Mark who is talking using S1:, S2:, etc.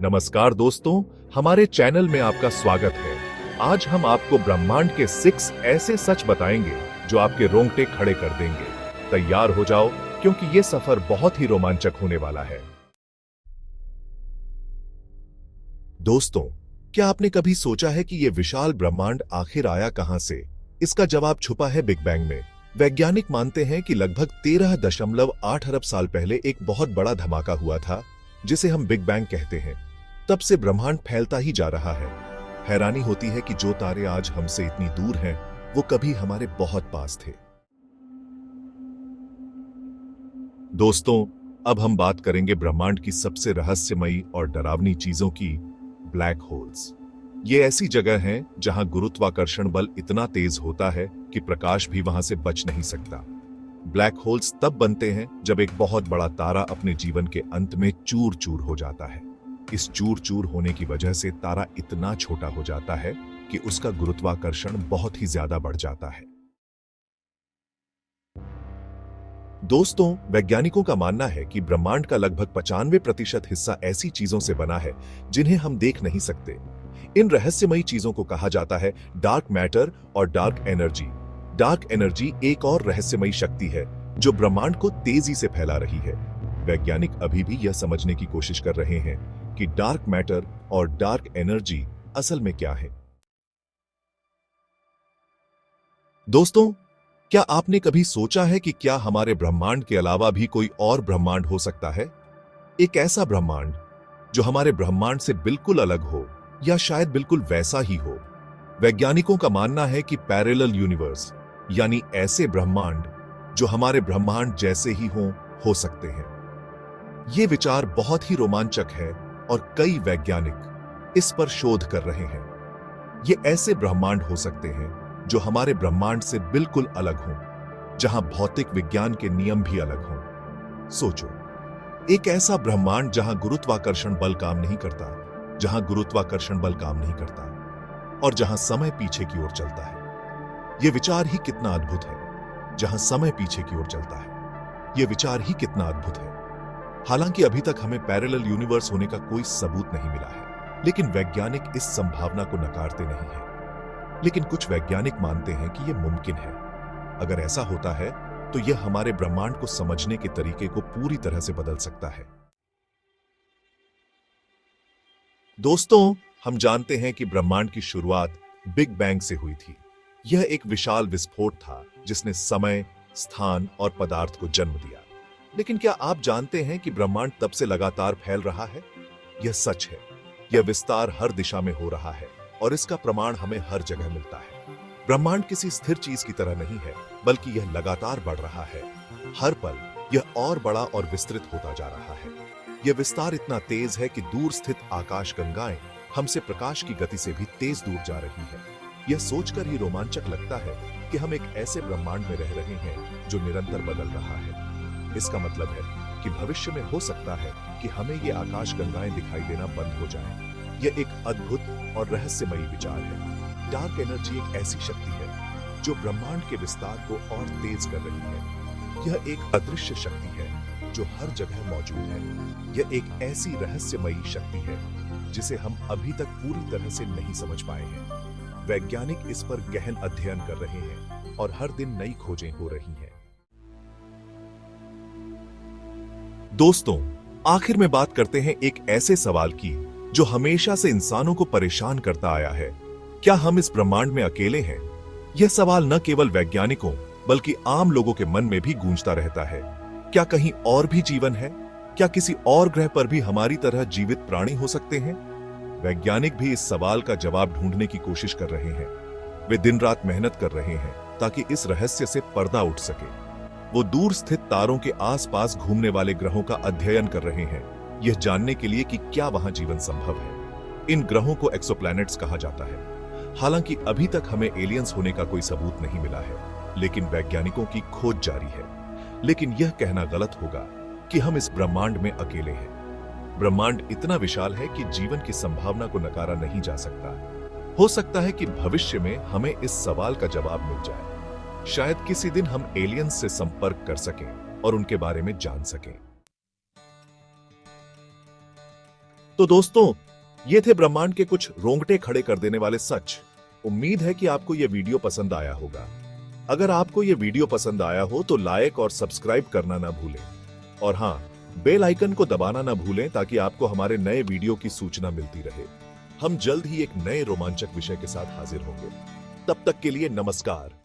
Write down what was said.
S1: नमस्कार दोस्तों, हमारे चैनल में आपका स्वागत है। आज हम आपको ब्रह्मांड के 6 ऐसे सच बताएंगे जो आपके रोंगटे खड़े कर देंगे। तैयार हो जाओ, क्योंकि ये सफर बहुत ही रोमांचक होने वाला है। दोस्तों, क्या आपने कभी सोचा है कि यह विशाल ब्रह्मांड आखिर आया कहां से? इसका जवाब छुपा है बिग बैंग में। वैज्ञानिक मानते हैं कि लगभग 13.8 अरब साल पहले एक बहुत बड़ा धमाका हुआ था, जिसे हम बिग बैंग कहते हैं। तब से ब्रह्मांड फैलता ही जा रहा है। हैरानी होती है कि जो तारे आज हमसे इतनी दूर हैं, वो कभी हमारे बहुत पास थे। दोस्तों, अब हम बात करेंगे ब्रह्मांड की सबसे रहस्यमयी और डरावनी चीजों की, ब्लैक होल्स। ये ऐसी जगह हैं जहां गुरुत्वाकर्षण बल इतना तेज होता है कि प्रकाश भी वहां से बच नहीं सकता। ब्लैक होल्स तब बनते हैं जब एक बहुत बड़ा तारा अपने जीवन के अंत में चूर चूर हो जाता है। इस चूर चूर होने की वजह से तारा इतना छोटा हो जाता है कि उसका गुरुत्वाकर्षण बहुत ही ज्यादा बढ़ जाता है। दोस्तों, वैज्ञानिकों का मानना है कि ब्रह्मांड का लगभग 95% हिस्सा ऐसी चीजों से बना है जिन्हें हम देख नहीं सकते। इन रहस्यमयी चीजों को कहा जाता है डार्क मैटर और डार्क एनर्जी। डार्क एनर्जी एक और रहस्यमयी शक्ति है जो ब्रह्मांड को तेजी से फैला रही है। वैज्ञानिक अभी भी यह समझने की कोशिश कर रहे हैं कि डार्क मैटर और डार्क एनर्जी असल में क्या है। दोस्तों, क्या आपने कभी सोचा है कि क्या हमारे ब्रह्मांड के अलावा भी कोई और ब्रह्मांड हो सकता है? एक ऐसा ब्रह्मांड जो हमारे ब्रह्मांड से बिल्कुल अलग हो, या शायद बिल्कुल वैसा ही हो। वैज्ञानिकों का मानना है कि पैरेलल यूनिवर्स, यानी ऐसे ब्रह्मांड जो हमारे ब्रह्मांड जैसे ही हो सकते हैं। यह विचार बहुत ही रोमांचक है और कई वैज्ञानिक इस पर शोध कर रहे हैं। ये ऐसे ब्रह्मांड हो सकते हैं जो हमारे ब्रह्मांड से बिल्कुल अलग हों, जहां भौतिक विज्ञान के नियम भी अलग हों। सोचो, एक ऐसा ब्रह्मांड जहां गुरुत्वाकर्षण बल काम नहीं करता, और जहां समय पीछे की ओर चलता है। यह विचार ही कितना अद्भुत है। जहां समय पीछे की ओर चलता है, यह विचार ही कितना अद्भुत है। हालांकि अभी तक हमें पैरेलल यूनिवर्स होने का कोई सबूत नहीं मिला है, लेकिन वैज्ञानिक इस संभावना को नकारते नहीं हैं। लेकिन कुछ वैज्ञानिक मानते हैं कि यह मुमकिन है। अगर ऐसा होता है तो यह हमारे ब्रह्मांड को समझने के तरीके को पूरी तरह से बदल सकता है। दोस्तों, हम जानते हैं कि ब्रह्मांड की शुरुआत बिग बैंग से हुई थी। यह एक विशाल विस्फोट था जिसने समय, स्थान और पदार्थ को जन्म दिया। लेकिन क्या आप जानते हैं कि ब्रह्मांड तब से लगातार फैल रहा है? यह सच है। यह विस्तार हर दिशा में हो रहा है और इसका प्रमाण हमें हर जगह मिलता है। ब्रह्मांड किसी स्थिर चीज की तरह नहीं है, बल्कि यह लगातार बढ़ रहा है। हर पल यह और बड़ा और विस्तृत होता जा रहा है। यह विस्तार इतना तेज है कि दूर स्थित आकाशगंगाएं हमसे प्रकाश की गति से भी तेज दूर जा रही है। यह सोचकर ही रोमांचक लगता है कि हम एक ऐसे ब्रह्मांड में रह रहे हैं जो निरंतर बदल रहा है। इसका मतलब है कि भविष्य में हो सकता है कि हमें ये आकाशगंगाएं दिखाई देना बंद हो जाएं। यह एक अद्भुत और रहस्यमयी विचार है। डार्क एनर्जी एक ऐसी शक्ति है जो ब्रह्मांड के विस्तार को और तेज कर रही है। यह एक अदृश्य शक्ति है जो हर जगह मौजूद है। यह एक ऐसी रहस्यमयी शक्ति है जिसे हम अभी तक पूरी तरह से नहीं समझ पाए हैं। वैज्ञानिक इस पर गहन अध्ययन कर रहे हैं और हर दिन नई खोजें हो रही हैं। दोस्तों, आखिर में बात करते हैं एक ऐसे सवाल की जो हमेशा से इंसानों को परेशान करता आया है। क्या हम इस ब्रह्मांड में अकेले हैं? यह सवाल न केवल वैज्ञानिकों बल्कि आम लोगों के मन में भी गूंजता रहता है। क्या कहीं और भी जीवन है? क्या किसी और ग्रह पर भी हमारी तरह जीवित प्राणी हो सकते हैं? वैज्ञानिक भी इस सवाल का जवाब ढूंढने की कोशिश कर रहे हैं। वे दिन रात मेहनत कर रहे हैं ताकि इस रहस्य से पर्दा उठ सके। वो दूर स्थित तारों के आसपास घूमने वाले ग्रहों का अध्ययन कर रहे हैं, यह जानने के लिए कि क्या वहां जीवन संभव है। इन ग्रहों को एक्सोप्लैनेट्स कहा जाता है। हालांकि अभी तक हमें एलियंस होने का कोई सबूत नहीं मिला है, लेकिन वैज्ञानिकों की खोज जारी है। लेकिन यह कहना गलत होगा कि हम इस ब्रह्मांड में अकेले हैं। ब्रह्मांड इतना विशाल है कि जीवन की संभावना को नकारा नहीं जा सकता। हो सकता है कि भविष्य में हमें इस सवाल का जवाब मिल जाए। शायद किसी दिन हम एलियंस से संपर्क कर सकें और उनके बारे में जान सकें। तो दोस्तों, ये थे ब्रह्मांड के कुछ रोंगटे खड़े कर देने वाले सच। उम्मीद है कि आपको यह वीडियो पसंद आया होगा। अगर आपको यह वीडियो पसंद आया हो तो लाइक और सब्सक्राइब करना ना भूलें। और हां, बेल आइकन को दबाना ना भूलें ताकि आपको हमारे नए वीडियो की सूचना मिलती रहे। हम जल्द ही एक नए रोमांचक विषय के साथ हाजिर होंगे। तब तक के लिए नमस्कार।